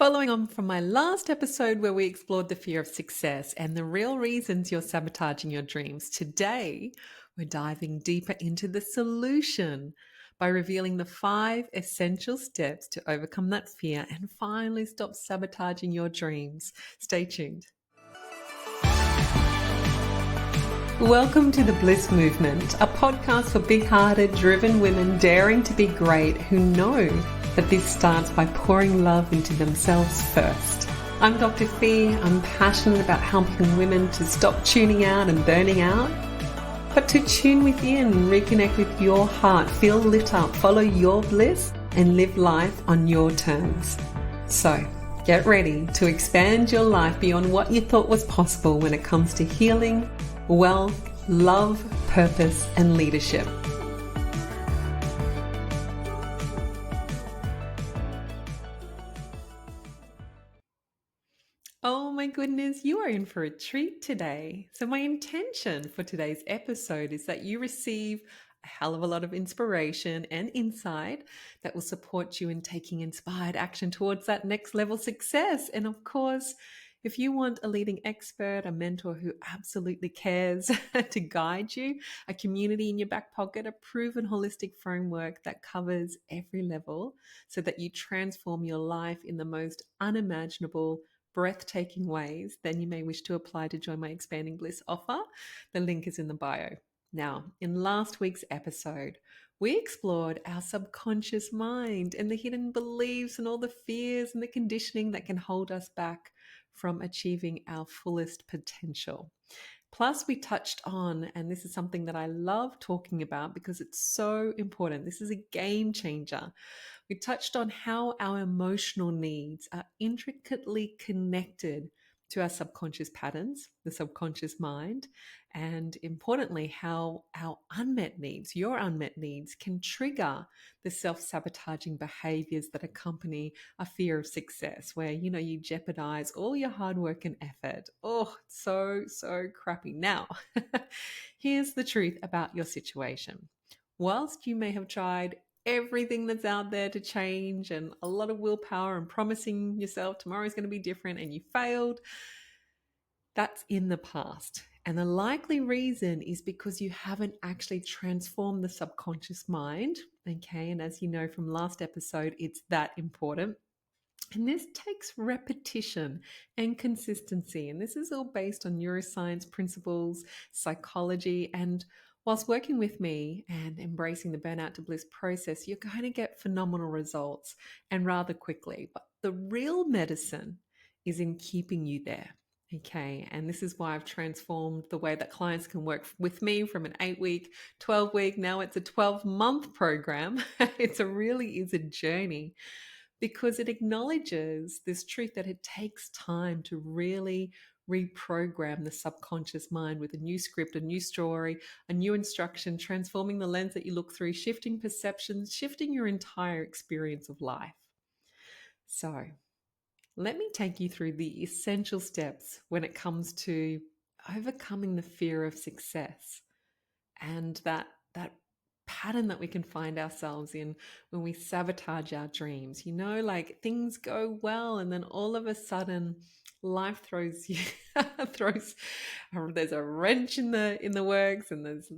Following on from my last episode where we explored the fear of success and the real reasons you're sabotaging your dreams, today we're diving deeper into the solution by revealing the 5 essential steps to overcome that fear and finally stop sabotaging your dreams. Stay tuned. Welcome to the Bliss Movement, a podcast for big-hearted, driven women daring to be great who know that this starts by pouring love into themselves first. I'm Dr. Fee. I'm passionate about helping women to stop tuning out and burning out, but to tune within, reconnect with your heart, feel lit up, follow your bliss, and live life on your terms. So, get ready to expand your life beyond what you thought was possible when it comes to healing, wealth, love, purpose, and leadership. Oh my goodness, you are in for a treat today. So my intention for today's episode is that you receive a hell of a lot of inspiration and insight that will support you in taking inspired action towards that next level success. And of course, if you want a leading expert, a mentor who absolutely cares to guide you, a community in your back pocket, a proven holistic framework that covers every level so that you transform your life in the most unimaginable, breathtaking ways, then you may wish to apply to join my Expanding Bliss offer. The link is in the bio. Now, in last week's episode, we explored our subconscious mind and the hidden beliefs and all the fears and the conditioning that can hold us back from achieving our fullest potential. Plus, we touched on, and this is something that I love talking about because it's so important. This is a game changer. We touched on how our emotional needs are intricately connected to our subconscious patterns, the subconscious mind, and importantly, how our unmet needs, your unmet needs, can trigger the self-sabotaging behaviors that accompany a fear of success, where you jeopardize all your hard work and effort. Oh, so crappy. Now, here's the truth about your situation. Whilst you may have tried everything that's out there to change and a lot of willpower and promising yourself tomorrow's going to be different and you failed, that's in the past. And the likely reason is because you haven't actually transformed the subconscious mind. Okay. And as you know from last episode, it's that important. And this takes repetition and consistency. And this is all based on neuroscience principles, psychology, and whilst working with me and embracing the burnout to bliss process, you're going to get phenomenal results and rather quickly. But the real medicine is in keeping you there. Okay. And this is why I've transformed the way that clients can work with me from an 8-week, 12-week, now it's a 12-month program. Really is a journey, because it acknowledges this truth that it takes time to really reprogram the subconscious mind with a new script, a new story, a new instruction, transforming the lens that you look through, shifting perceptions, shifting your entire experience of life. So, let me take you through the essential steps when it comes to overcoming the fear of success and that pattern that we can find ourselves in when we sabotage our dreams. Like things go well and then all of a sudden life throws you there's a wrench in the works, and there's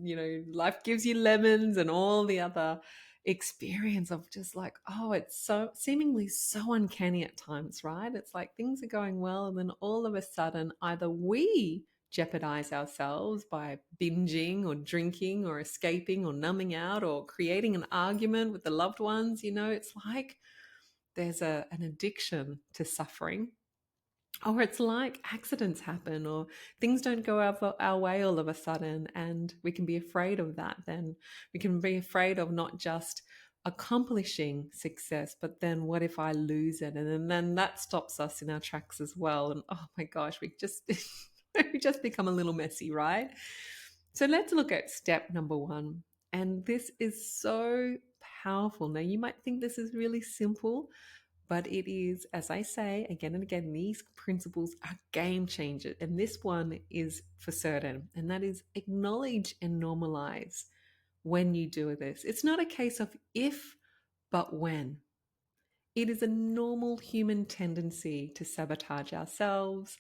life gives you lemons and all the other experience of just like, oh, it's so seemingly so uncanny at times, right? It's like things are going well and then all of a sudden either we jeopardize ourselves by binging or drinking or escaping or numbing out or creating an argument with the loved ones. It's like there's an addiction to suffering, or it's like accidents happen or things don't go our way all of a sudden, and we can be afraid of that. Then we can be afraid of not just accomplishing success, but then what if I lose it? And then that stops us in our tracks as well. And oh my gosh, we just we just become a little messy, right? So let's look at step number 1. And this is so powerful. Now, you might think this is really simple, but it is, as I say again and again, these principles are game changers. And this one is for certain. And that is acknowledge and normalize when you do this. It's not a case of if, but when. It is a normal human tendency to sabotage ourselves,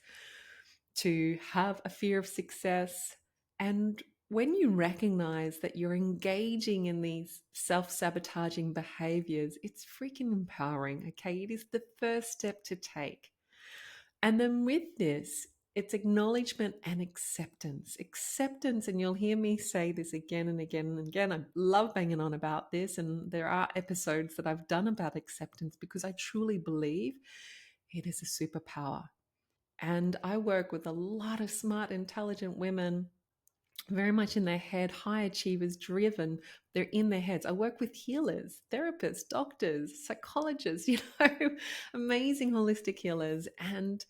to have a fear of success. And when you recognize that you're engaging in these self sabotaging behaviors, it's freaking empowering. Okay. It is the first step to take. And then with this, it's acknowledgement and acceptance. Acceptance, and you'll hear me say this again and again and again. I love banging on about this, and there are episodes that I've done about acceptance because I truly believe it is a superpower. And I work with a lot of smart, intelligent women, very much in their head, high achievers, driven. They're in their heads. I work with healers, therapists, doctors, psychologists, amazing holistic healers. And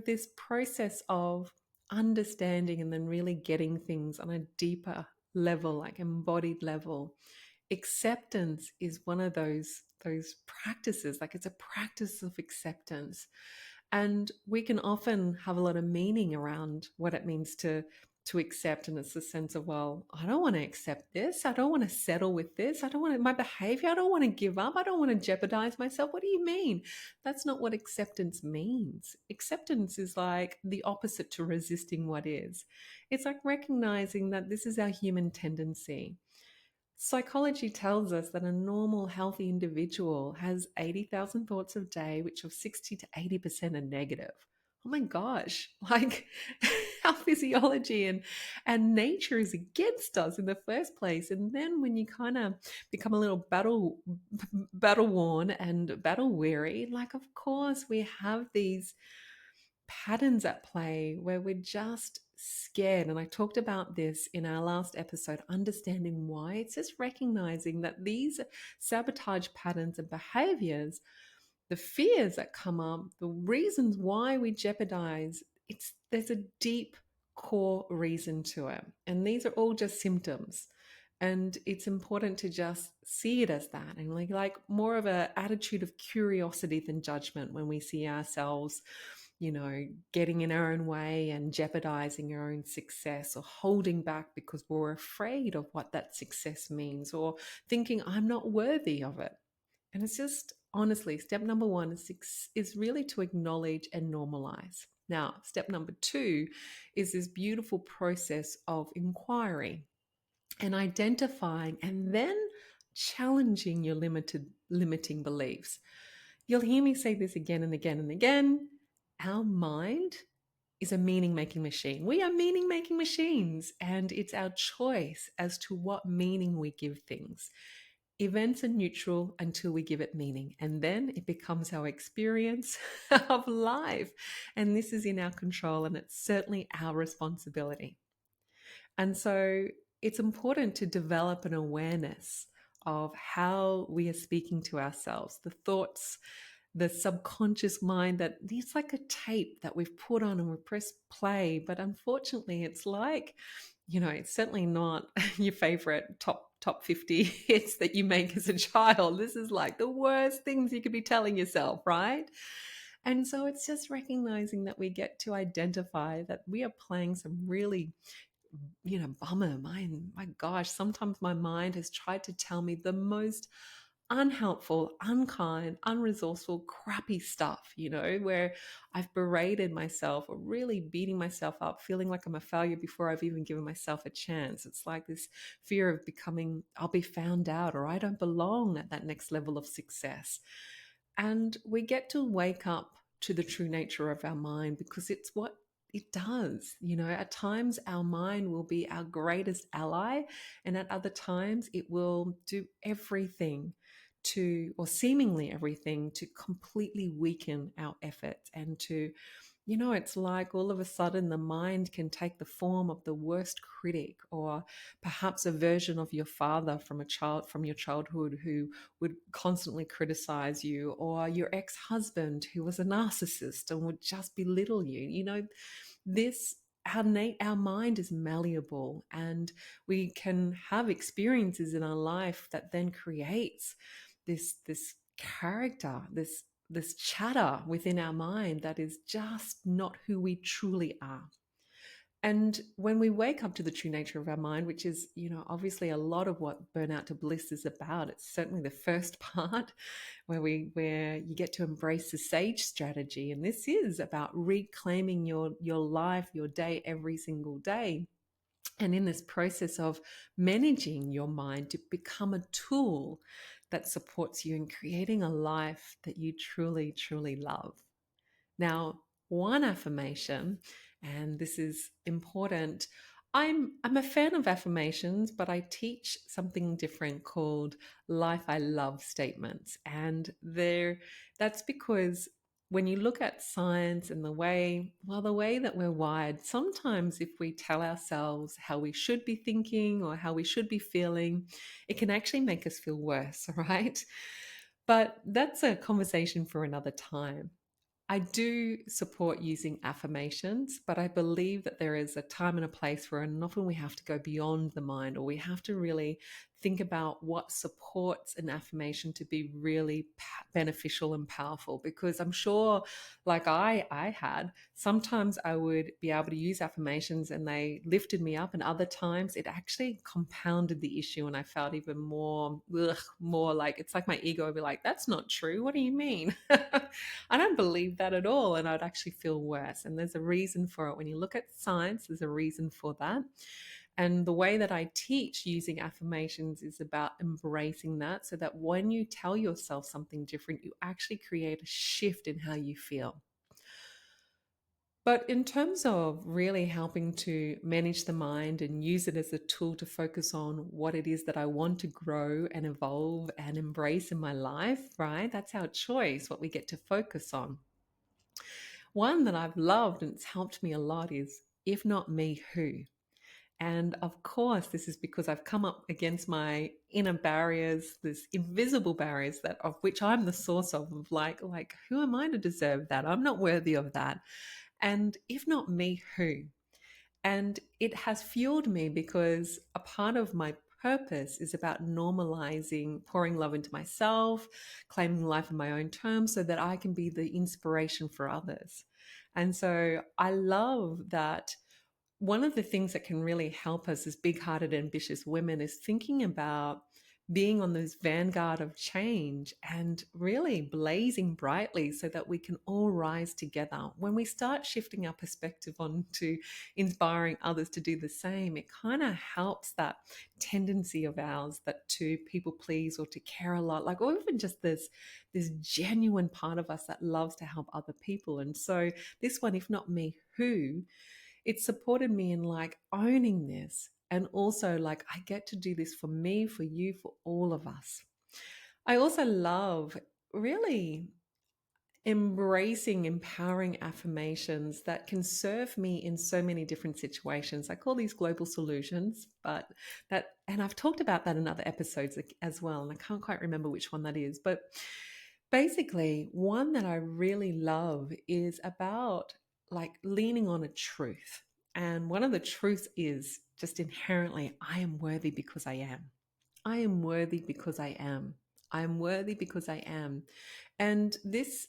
this process of understanding and then really getting things on a deeper level, like embodied level. Acceptance is one of those practices. Like, it's a practice of acceptance. And we can often have a lot of meaning around what it means to accept. And it's a sense of, well, I don't want to accept this. I don't want to settle with this. I don't want my behavior. I don't want to give up. I don't want to jeopardize myself. What do you mean? That's not what acceptance means. Acceptance is like the opposite to resisting what is. It's like recognizing that this is our human tendency. Psychology tells us that a normal, healthy individual has 80,000 thoughts a day, which of 60 to 80% are negative. Oh my gosh, like our physiology and nature is against us in the first place. And then when you kind of become a little battle worn and battle weary, like, of course we have these patterns at play where we're just scared. And I talked about this in our last episode, understanding why. It's just recognizing that these sabotage patterns and behaviors, the fears that come up, the reasons why we jeopardize, there's a deep core reason to it. And these are all just symptoms. And it's important to just see it as that, and like more of an attitude of curiosity than judgment when we see ourselves getting in our own way and jeopardizing our own success, or holding back because we're afraid of what that success means, or thinking I'm not worthy of it. And it's just, honestly, step number one is really to acknowledge and normalize. Now, step number two is this beautiful process of inquiry and identifying and then challenging your limiting beliefs. You'll hear me say this again and again and again. Our mind is a meaning-making machine. We are meaning-making machines, and it's our choice as to what meaning we give things. Events are neutral until we give it meaning, and then it becomes our experience of life. And this is in our control, and it's certainly our responsibility. And so it's important to develop an awareness of how we are speaking to ourselves, the thoughts, the subconscious mind, that it's like a tape that we've put on and we press play. But unfortunately, it's like, it's certainly not your favorite top 50 hits that you make as a child. This is like the worst things you could be telling yourself, right? And so it's just recognizing that we get to identify that we are playing some really bummer. My gosh, sometimes my mind has tried to tell me the most unhelpful, unkind, unresourceful, crappy stuff, where I've berated myself or really beating myself up, feeling like I'm a failure before I've even given myself a chance. It's like this fear of I'll be found out, or I don't belong at that next level of success. And we get to wake up to the true nature of our mind, because it's what it does. At times our mind will be our greatest ally, and at other times it will do everything or seemingly everything, to completely weaken our efforts and to, it's like all of a sudden the mind can take the form of the worst critic, or perhaps a version of your father from your childhood who would constantly criticize you, or your ex-husband who was a narcissist and would just belittle you. Our mind is malleable, and we can have experiences in our life that then creates this character, this chatter within our mind that is just not who we truly are. And when we wake up to the true nature of our mind, which is, obviously a lot of what Burnout to Bliss is about, it's certainly the first part where you get to embrace the sage strategy. And this is about reclaiming your life, your day, every single day. And in this process of managing your mind to become a tool that supports you in creating a life that you truly, truly love. Now, one affirmation, and this is important. I'm a fan of affirmations, but I teach something different called life I love statements. And that's because when you look at science and the way that we're wired, sometimes if we tell ourselves how we should be thinking or how we should be feeling, it can actually make us feel worse, right? But that's a conversation for another time. I do support using affirmations, but I believe that there is a time and a place for it, and often we have to go beyond the mind, or we have to really think about what supports an affirmation to be really beneficial and powerful. Because I'm sure, like I had, sometimes I would be able to use affirmations and they lifted me up, and other times it actually compounded the issue, and I felt even more like it's like my ego would be like, "That's not true. What do you mean?" I don't believe that at all. And I'd actually feel worse. And there's a reason for it. When you look at science, there's a reason for that. And the way that I teach using affirmations is about embracing that, so that when you tell yourself something different, you actually create a shift in how you feel. But in terms of really helping to manage the mind and use it as a tool to focus on what it is that I want to grow and evolve and embrace in my life, right? That's our choice, what we get to focus on. One that I've loved and it's helped me a lot is, if not me, who? And of course, this is because I've come up against my inner barriers, this invisible barriers that of which I'm the source of like, who am I to deserve that? I'm not worthy of that. And if not me, who? And it has fueled me because a part of my purpose is about normalizing pouring love into myself, claiming life on my own terms so that I can be the inspiration for others. And so I love that one of the things that can really help us as big hearted, ambitious women is thinking about being on this vanguard of change and really blazing brightly so that we can all rise together. When we start shifting our perspective onto inspiring others to do the same, it kind of helps that tendency of ours that to people please or to care a lot, like, or even just this genuine part of us that loves to help other people. And so this one, if not me, who? It supported me in like owning this. And also, like, I get to do this for me, for you, for all of us. I also love really embracing empowering affirmations that can serve me in so many different situations. I call these global solutions, and I've talked about that in other episodes as well. And I can't quite remember which one that is, but basically, one that I really love is about like leaning on a truth. And one of the truths is just inherently, I am worthy because I am. I am worthy because I am. I am worthy because I am. And this,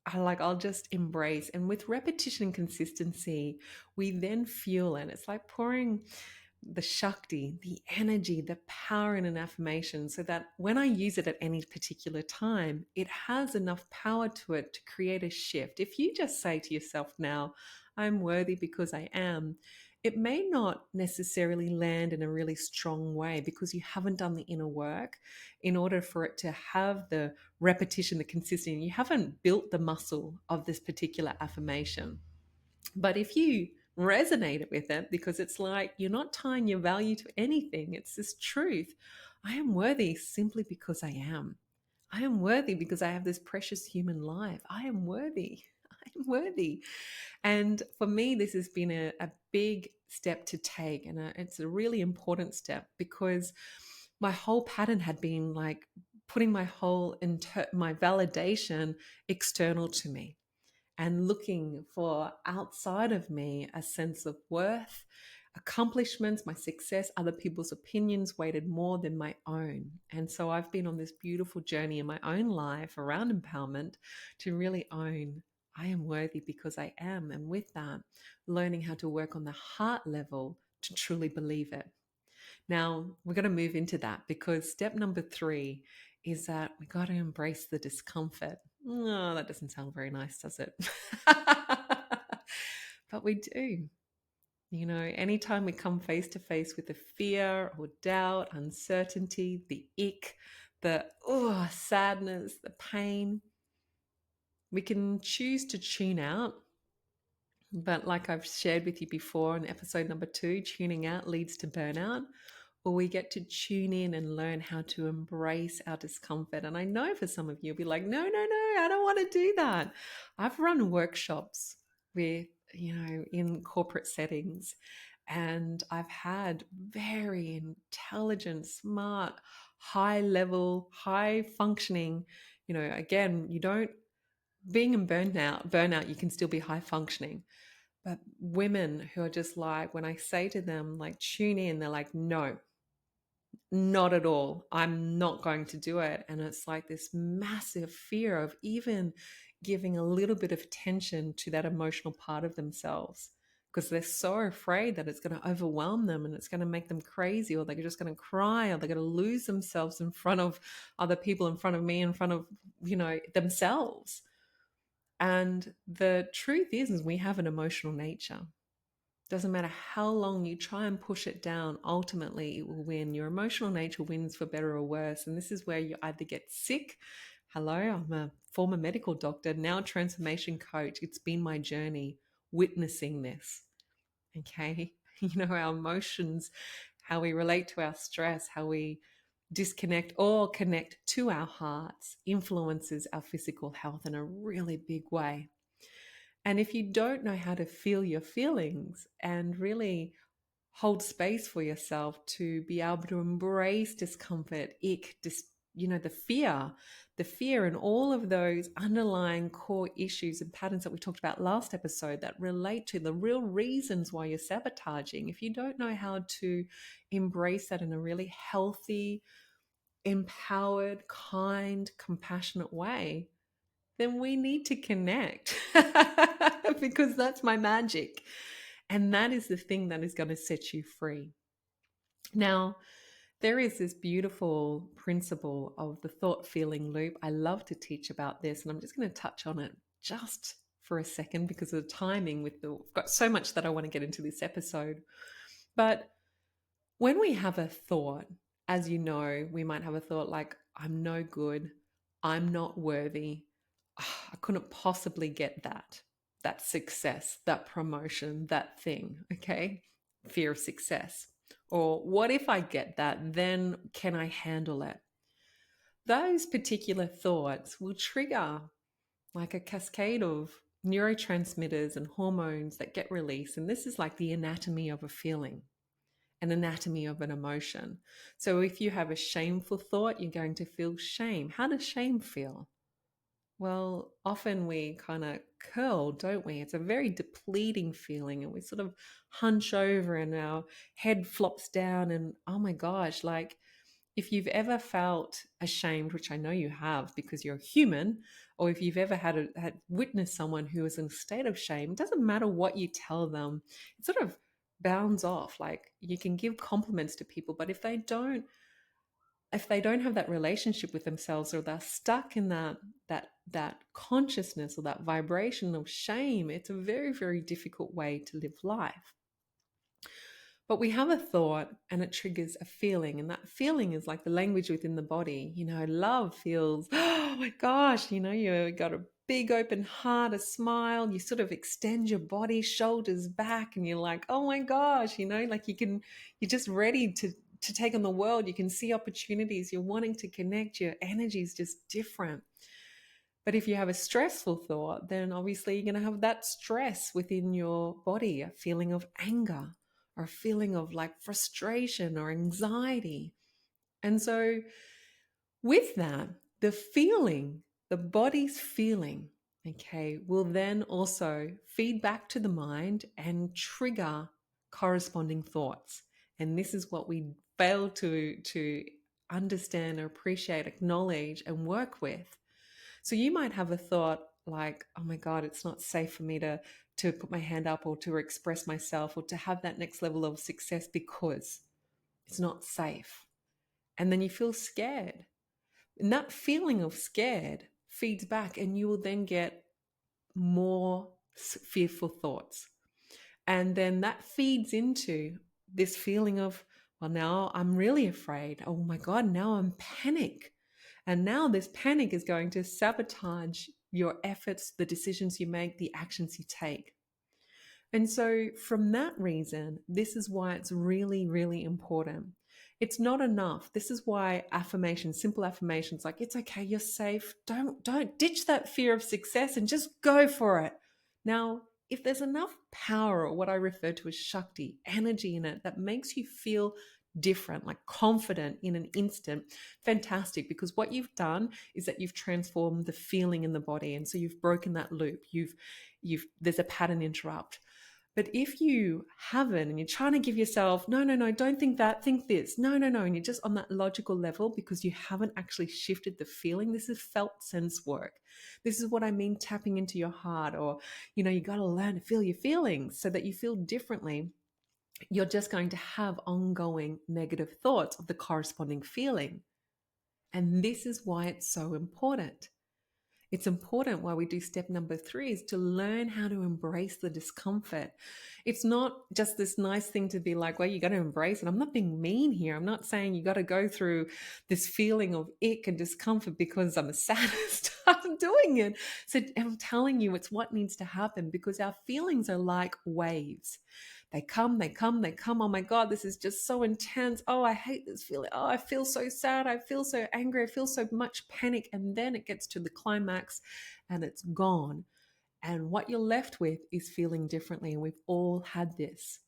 I'll just embrace. And with repetition and consistency, we then fuel, and it's like pouring the Shakti, the energy, the power in an affirmation so that when I use it at any particular time, it has enough power to it to create a shift. If you just say to yourself now, I'm worthy because I am, it may not necessarily land in a really strong way because you haven't done the inner work in order for it to have the repetition, the consistency. You haven't built the muscle of this particular affirmation. But if you resonate with it, because it's like you're not tying your value to anything, it's this truth. I am worthy simply because I am. I am worthy because I have this precious human life. I am worthy. I am worthy. And for me, this has been a big step to take. And it's a really important step because my whole pattern had been like putting my my validation external to me and looking for outside of me a sense of worth, accomplishments, my success, other people's opinions weighted more than my own. And so I've been on this beautiful journey in my own life around empowerment to really own I am worthy because I am. And with that, learning how to work on the heart level to truly believe it. Now, we're going to move into that because step number 3 is that we got to embrace the discomfort. Oh, that doesn't sound very nice, does it? But we do. You know, anytime we come face to face with the fear or doubt, uncertainty, the ick, the sadness, the pain, we can choose to tune out. But like I've shared with you before in episode number 2, tuning out leads to burnout. Or we get to tune in and learn how to embrace our discomfort. And I know for some of you, you'll be like, no, I don't want to do that. I've run workshops with, in corporate settings, and I've had very intelligent, smart, high level, high functioning, again, being in burnout, you can still be high functioning. But women who are just like, when I say to them, like, tune in, they're like, no, not at all. I'm not going to do it. And it's like this massive fear of even giving a little bit of attention to that emotional part of themselves because they're so afraid that it's going to overwhelm them and it's going to make them crazy, or they're just going to cry, or they're going to lose themselves in front of other people, in front of me, in front of, themselves. And the truth is we have an emotional nature. Doesn't matter how long you try and push it down, ultimately it will win. Your emotional nature wins for better or worse. And this is where you either get sick. Hello, I'm a former medical doctor, now transformation coach. It's been my journey witnessing this. Okay. Our emotions, how we relate to our stress, how we disconnect or connect to our hearts influences our physical health in a really big way. And if you don't know how to feel your feelings and really hold space for yourself to be able to embrace discomfort, the fear and all of those underlying core issues and patterns that we talked about last episode that relate to the real reasons why you're sabotaging. If you don't know how to embrace that in a really healthy, empowered, kind, compassionate way, then we need to connect because that's my magic. And that is the thing that is going to set you free. Now, there is this beautiful principle of the thought feeling loop. I love to teach about this, and I'm just going to touch on it just for a second because of the timing. We've got so much that I want to get into this episode. But when we have a thought, as you know, we might have a thought like, I'm no good, I'm not worthy, I couldn't possibly get that success, that promotion, that thing, okay? Fear of success. Or what if I get that, then can I handle it? Those particular thoughts will trigger like a cascade of neurotransmitters and hormones that get released. And this is like the anatomy of a feeling, an anatomy of an emotion. So if you have a shameful thought, you're going to feel shame. How does shame feel? Well, often we kind of curl, don't we? It's a very depleting feeling, and we sort of hunch over and our head flops down. And oh my gosh, like if you've ever felt ashamed, which I know you have because you're human, or if you've ever had witnessed someone who is in a state of shame, it doesn't matter what you tell them, it sort of bounds off. Like you can give compliments to people, but if they don't have that relationship with themselves, or they're stuck in that consciousness or that vibration of shame, it's a very, very difficult way to live life. But we have a thought and it triggers a feeling, and that feeling is like the language within the body. Love feels, oh my gosh, you got a big open heart, a smile, you sort of extend your body, shoulders back, and you're like, oh my gosh, like you're just ready to take on the world. You can see opportunities, you're wanting to connect, your energy is just different. But if you have a stressful thought, then obviously you're going to have that stress within your body, a feeling of anger or a feeling of like frustration or anxiety. And so with that, the body's feeling, okay, will then also feed back to the mind and trigger corresponding thoughts. And this is what we fail to understand or appreciate, acknowledge, and work with. So you might have a thought like, oh my God, it's not safe for me to put my hand up or to express myself or to have that next level of success because it's not safe. And then you feel scared. And that feeling of scared feeds back, and you will then get more fearful thoughts. And then that feeds into this feeling of, well, now I'm really afraid. Oh my God, now I'm panic. And now this panic is going to sabotage your efforts, the decisions you make, the actions you take. And so, from that reason, this is why it's really, really important. It's not enough. This is why affirmations, simple affirmations like it's okay, you're safe. Don't ditch that fear of success and just go for it. Now, if there's enough power, or what I refer to as Shakti, energy in it that makes you feel different, like confident in an instant, fantastic, because what you've done is that you've transformed the feeling in the body. And so you've broken that loop. There's a pattern interrupt. But if you haven't and you're trying to give yourself, no, no, no, don't think that, think this, no, no, no, and you're just on that logical level because you haven't actually shifted the feeling, this is felt sense work. This is what I mean tapping into your heart, or, you got to learn to feel your feelings so that you feel differently. You're just going to have ongoing negative thoughts of the corresponding feeling. And this is why it's so important. It's important why we do step number 3 is to learn how to embrace the discomfort. It's not just this nice thing to be like, well, you got to embrace it. I'm not being mean here. I'm not saying you got to go through this feeling of ick and discomfort because I'm a sadist. I'm doing it. So I'm telling you, it's what needs to happen, because our feelings are like waves. They come, they come, they come. Oh my God, this is just so intense. Oh, I hate this feeling. Oh, I feel so sad. I feel so angry. I feel so much panic. And then it gets to the climax and it's gone. And what you're left with is feeling differently. And we've all had this.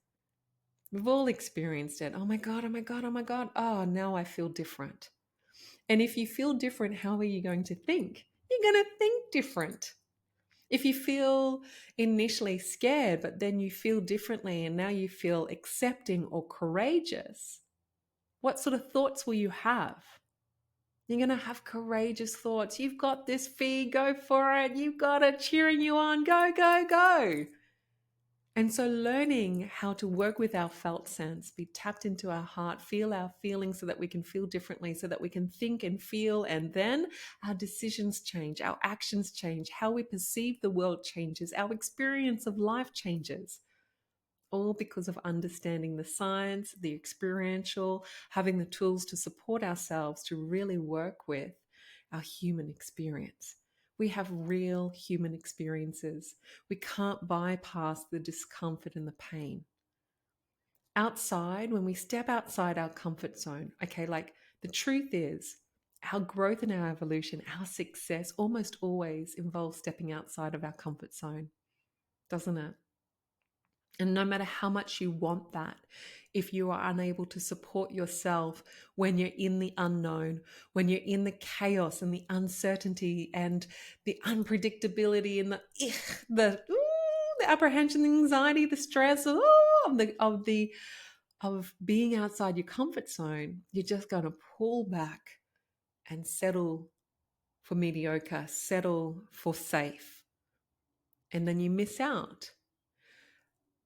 We've all experienced it. Oh my God, oh my God, oh my God. Oh, now I feel different. And if you feel different, how are you going to think? You're going to think different. If you feel initially scared, but then you feel differently and now you feel accepting or courageous, what sort of thoughts will you have? You're going to have courageous thoughts. You've got this, Fee, go for it. You've got it, cheering you on. Go, go, go. And so learning how to work with our felt sense, be tapped into our heart, feel our feelings so that we can feel differently, so that we can think and feel, and then our decisions change, our actions change, how we perceive the world changes, our experience of life changes. All because of understanding the science, the experiential, having the tools to support ourselves to really work with our human experience. We have real human experiences. We can't bypass the discomfort and the pain. Outside, when we step outside our comfort zone, okay, like the truth is, our growth and our evolution, our success almost always involves stepping outside of our comfort zone, doesn't it? And no matter how much you want that, if you are unable to support yourself when you're in the unknown, when you're in the chaos and the uncertainty and the unpredictability and the apprehension, the anxiety, the stress of being outside your comfort zone, you're just going to pull back and settle for mediocre, settle for safe, and then you miss out.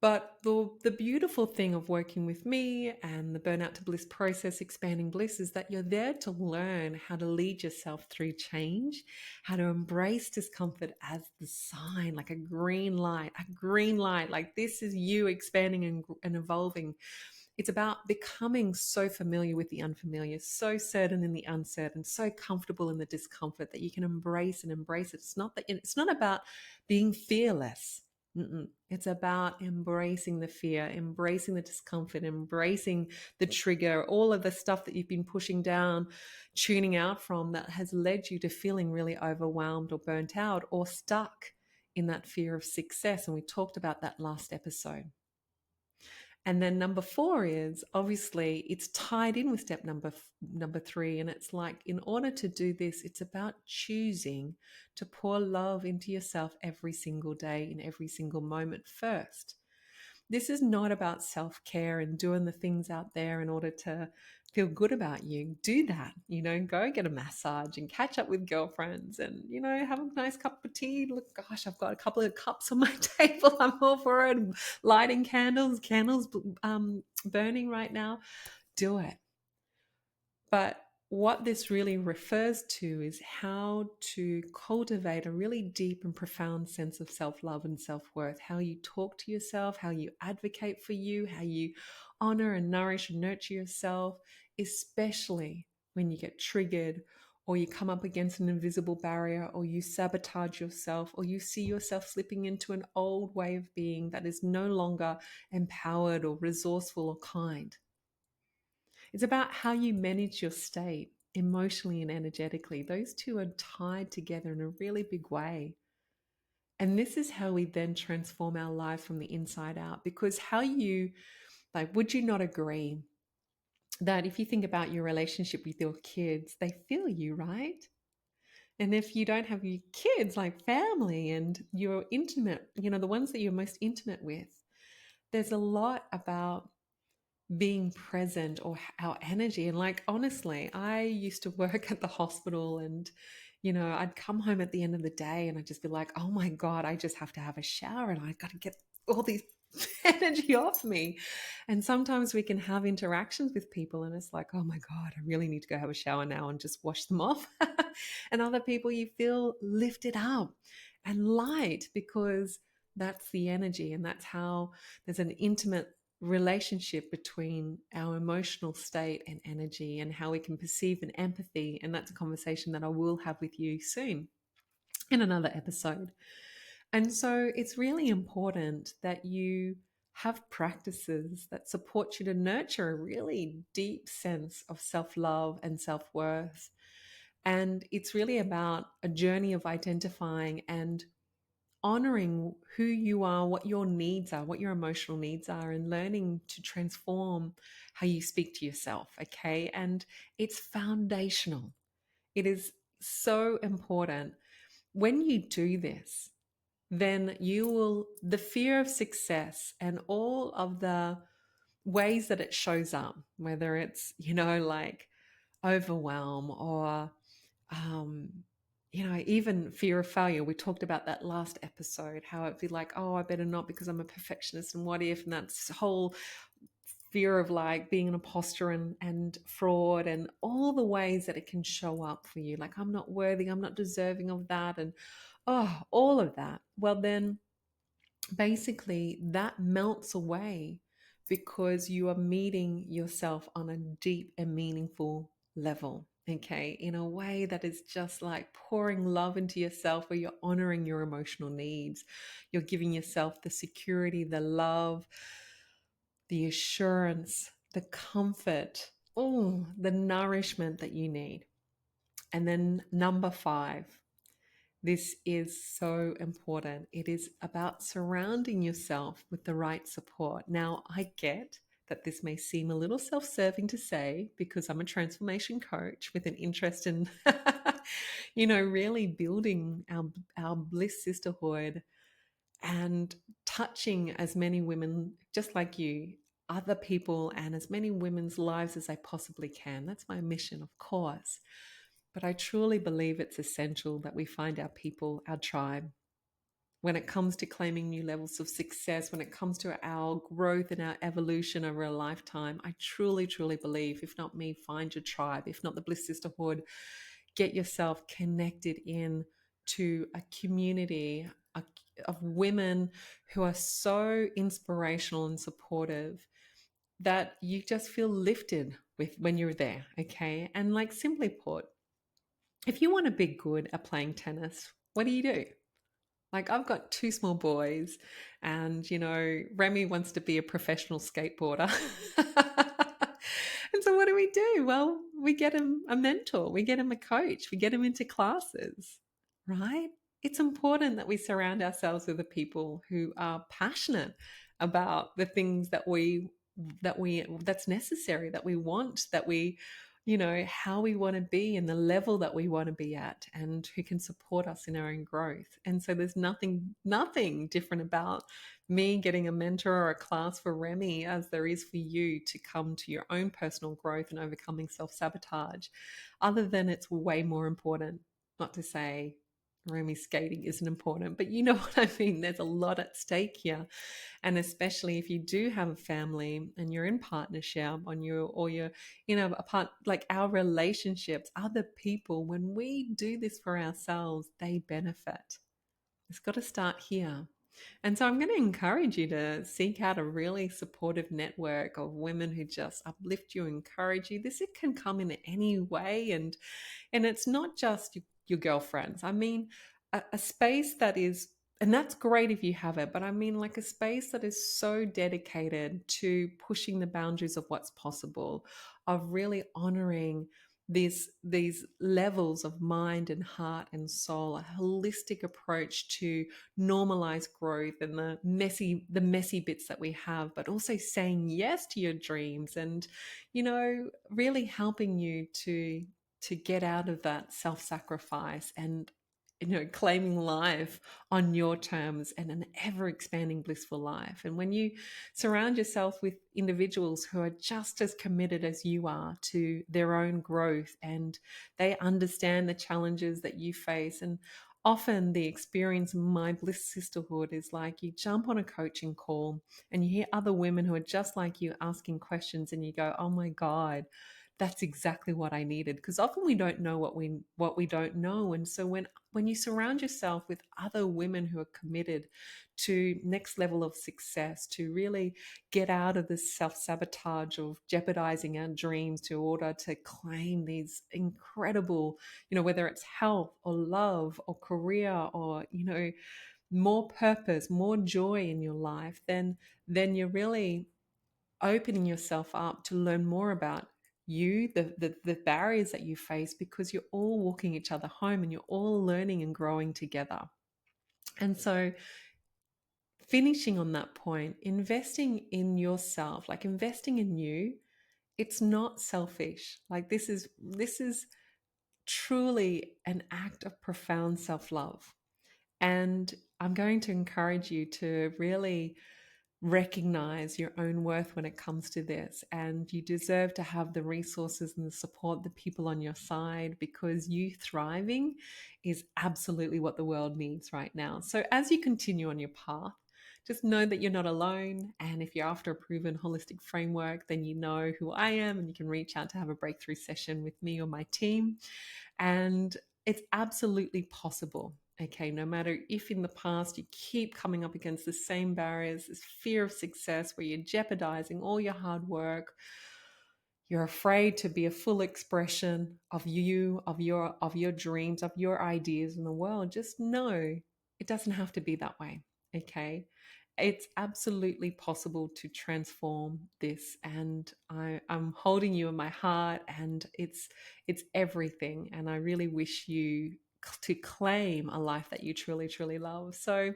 But the beautiful thing of working with me and the Burnout to Bliss process, Expanding Bliss, is that you're there to learn how to lead yourself through change, how to embrace discomfort as the sign, like a green light, like this is you expanding and evolving. It's about becoming so familiar with the unfamiliar, so certain in the uncertain, so comfortable in the discomfort that you can embrace it. It's not about being fearless. It's about embracing the fear, embracing the discomfort, embracing the trigger, all of the stuff that you've been pushing down, tuning out from, that has led you to feeling really overwhelmed or burnt out or stuck in that fear of success. And we talked about that last episode. And then number 4 is, obviously it's tied in with step number 3. And it's like, in order to do this, it's about choosing to pour love into yourself every single day, in every single moment first. This is not about self-care and doing the things out there in order to feel good about you. Do that, go get a massage and catch up with girlfriends and, have a nice cup of tea. Look, gosh, I've got a couple of cups on my table. I'm all for it. Lighting candles burning right now. Do it. But what this really refers to is how to cultivate a really deep and profound sense of self-love and self-worth, how you talk to yourself, how you advocate for you, how you honor and nourish and nurture yourself, especially when you get triggered or you come up against an invisible barrier or you sabotage yourself or you see yourself slipping into an old way of being that is no longer empowered or resourceful or kind. It's about how you manage your state emotionally and energetically. Those two are tied together in a really big way. And this is how we then transform our lives from the inside out. Because would you not agree that if you think about your relationship with your kids, they feel you, right? And if you don't have your kids, like family and you're intimate, the ones that you're most intimate with, there's a lot about being present or our energy. And honestly, I used to work at the hospital and, I'd come home at the end of the day and I'd just be like, oh my God, I just have to have a shower and I got to get all these energy off me. And sometimes we can have interactions with people and it's like, oh my God, I really need to go have a shower now and just wash them off. And other people, you feel lifted up and light because that's the energy. And that's how there's an intimate relationship between our emotional state and energy and how we can perceive an empathy. And that's a conversation that I will have with you soon in another episode. And so it's really important that you have practices that support you to nurture a really deep sense of self-love and self-worth. And it's really about a journey of identifying and honoring who you are, what your needs are, what your emotional needs are, and learning to transform how you speak to yourself. Okay. And it's foundational. It is so important. When you do this, then the fear of success and all of the ways that it shows up, whether it's, overwhelm or, even fear of failure. We talked about that last episode, how it'd be like, oh, I better not because I'm a perfectionist. And what if? And that's whole fear of being an imposter and fraud and all the ways that it can show up for you. Like, I'm not worthy, I'm not deserving of that. And all of that. Well, then basically that melts away because you are meeting yourself on a deep and meaningful level, okay, in a way that is just like pouring love into yourself, where you're honoring your emotional needs. You're giving yourself the security, the love, the assurance, the comfort, the nourishment that you need. And then number 5, this is so important. It is about surrounding yourself with the right support. Now, I get that this may seem a little self-serving to say because I'm a transformation coach with an interest in, really building our bliss sisterhood and touching as many women just like you, other people, and as many women's lives as I possibly can. That's my mission, of course. But I truly believe it's essential that we find our people, our tribe. When it comes to claiming new levels of success, when it comes to our growth and our evolution over a lifetime, I truly, truly believe, if not me, find your tribe. If not the Bliss Sisterhood, get yourself connected in to a community of women who are so inspirational and supportive that you just feel lifted with when you're there, okay? And simply put, if you want to be good at playing tennis, what do? I've got 2 small boys and, Remy wants to be a professional skateboarder. And so what do? Well, we get him a mentor, we get him a coach, we get him into classes, right? It's important that we surround ourselves with the people who are passionate about the things that's necessary, that we want, that we how we want to be and the level that we want to be at, and who can support us in our own growth. And so there's nothing different about me getting a mentor or a class for Remy as there is for you to come to your own personal growth and overcoming self-sabotage, other than it's way more important. Not to say Remy skating isn't important, but you know what I mean. There's a lot at stake here. And especially if you do have a family and you're in partnership on your, or you're a part, like our relationships, other people, when we do this for ourselves, they benefit. It's got to start here. And so I'm going to encourage you to seek out a really supportive network of women who just uplift you, encourage you. This, it can come in any way, and it's not just your girlfriends. I mean, a space that is, and that's great if you have it, but I mean, like a space that is so dedicated to pushing the boundaries of what's possible, of really honoring these levels of mind and heart and soul, a holistic approach to normalize growth and the messy bits that we have, but also saying yes to your dreams, and really helping you to get out of that self-sacrifice, and claiming life on your terms and an ever expanding blissful life. And when you surround yourself with individuals who are just as committed as you are to their own growth, and they understand the challenges that you face, and often the experience in my Bliss Sisterhood is like you jump on a coaching call and you hear other women who are just like you asking questions, and you go, oh my God, that's exactly what I needed. Because often we don't know what we don't know. And so when you surround yourself with other women who are committed to next level of success, to really get out of this self-sabotage of jeopardizing our dreams to order to claim these incredible, whether it's health or love or career or, more purpose, more joy in your life, then you're really opening yourself up to learn more about you, the barriers that you face, because you're all walking each other home and you're all learning and growing together. And so finishing on that point, investing in yourself, like investing in you, it's not selfish. Like this is truly an act of profound self-love. And I'm going to encourage you to really recognize your own worth when it comes to this. And you deserve to have the resources and the support, the people on your side, because you thriving is absolutely what the world needs right now. So as you continue on your path, just know that you're not alone. And if you're after a proven holistic framework, then you know who I am, and you can reach out to have a breakthrough session with me or my team. And it's absolutely possible. Okay, no matter if in the past you keep coming up against the same barriers, this fear of success where you're jeopardizing all your hard work, you're afraid to be a full expression of you, of your dreams, of your ideas in the world, just know it doesn't have to be that way. Okay, it's absolutely possible to transform this, and I'm holding you in my heart, and it's everything. And I really wish you to claim a life that you truly, truly love. So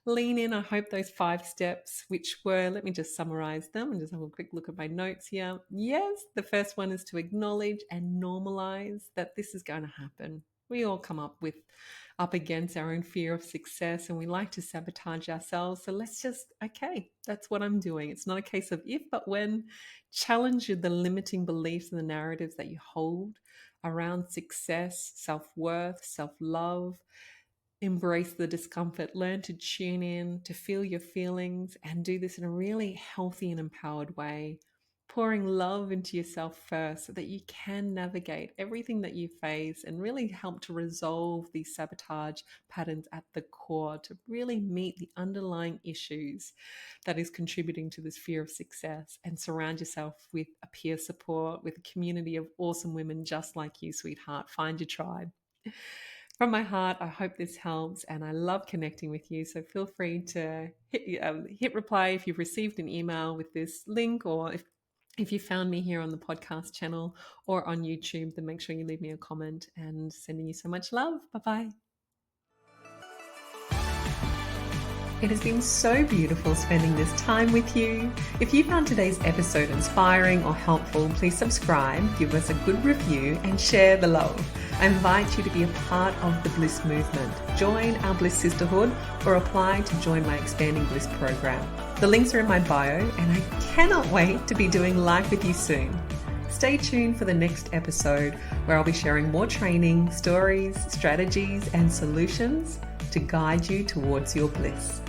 lean in. I hope those 5 steps, which were, let me just summarize them and just have a quick look at my notes here. Yes, the first one is to acknowledge and normalize that this is going to happen. We all come up against our own fear of success, and we like to sabotage ourselves. So let's just, okay, that's what I'm doing. It's not a case of if, but when. Challenge the limiting beliefs and the narratives that you hold around success, self-worth, self-love. Embrace the discomfort, learn to tune in, to feel your feelings, and do this in a really healthy and empowered way, pouring love into yourself first so that you can navigate everything that you face and really help to resolve these sabotage patterns at the core, to really meet the underlying issues that is contributing to this fear of success, and surround yourself with a peer support, with a community of awesome women just like you, sweetheart. Find your tribe. From my heart, I hope this helps, and I love connecting with you. So feel free to hit reply if you've received an email with this link, or if you found me here on the podcast channel or on YouTube, then make sure you leave me a comment, and sending you so much love. Bye-bye. It has been so beautiful spending this time with you. If you found today's episode inspiring or helpful, please subscribe, give us a good review, and share the love. I invite you to be a part of the Bliss movement. Join our Bliss Sisterhood or apply to join my Expanding Bliss program. The links are in my bio, and I cannot wait to be doing life with you soon. Stay tuned for the next episode where I'll be sharing more training, stories, strategies, and solutions to guide you towards your bliss.